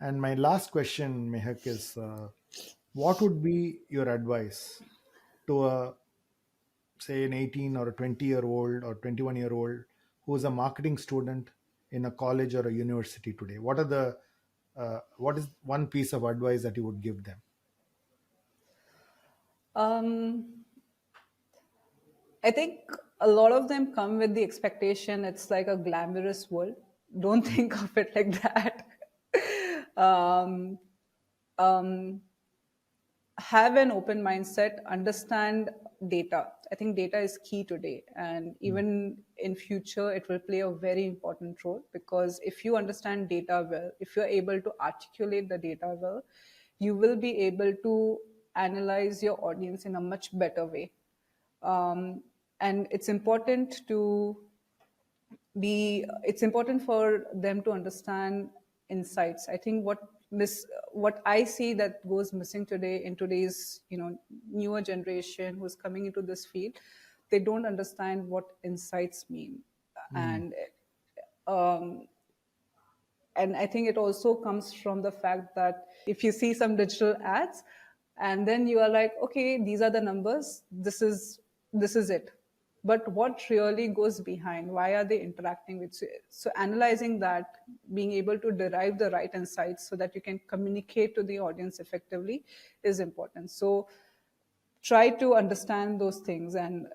And my last question, Mehak, is what would be your advice to a, say, an 18 or a 20-year-old or 21-year-old who is a marketing student in a college or a university today? What is one piece of advice that you would give them? Um, I think a lot of them come with the expectation it's like a glamorous world. Don't think of it like that. um, um, have an open mindset, understand data. I think data is key today, and even in future it will play a very important role, because if you understand data well, if you're able to articulate the data well, you will be able to analyze your audience in a much better way. And it's important for them to understand insights. I think what I see that goes missing today in today's newer generation who's coming into this field, they don't understand what insights mean. Mm. And um, and I think it also comes from the fact that if you see some digital ads and then you are like, okay, these are the numbers, this is it. But what really goes behind? Why are they interacting with you? So analyzing that, being able to derive the right insights so that you can communicate to the audience effectively is important. So try to understand those things and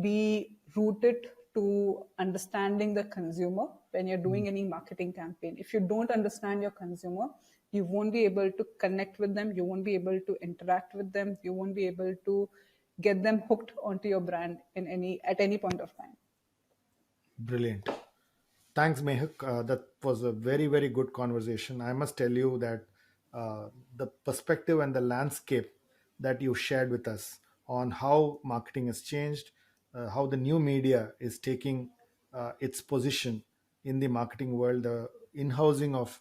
be rooted to understanding the consumer when you're doing any marketing campaign. If you don't understand your consumer, you won't be able to connect with them, you won't be able to interact with them, you won't be able to get them hooked onto your brand at any point of time. Brilliant. Thanks, Mehak. That was a very, very good conversation. I must tell you that the perspective and the landscape that you shared with us on how marketing has changed, how the new media is taking its position in the marketing world, the in-housing of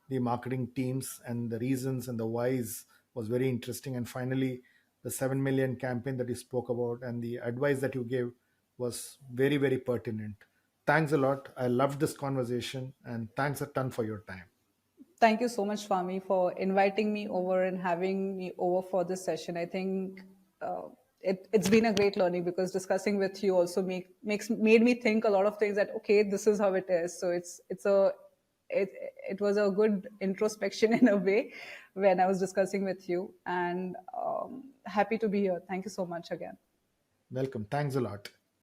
the marketing teams, and the reasons and the whys was very interesting. And finally, the 7 million campaign that you spoke about and the advice that you gave was very, very pertinent. Thanks a lot. I loved this conversation, and thanks a ton for your time. Thank you so much, Swami, for inviting me over and having me over for this session. I think it's been a great learning, because discussing with you also made me think a lot of things that, okay, this is how it is. So it it was a good introspection in a way when I was discussing with you, and happy to be here. Thank you so much again. Welcome. Thanks a lot.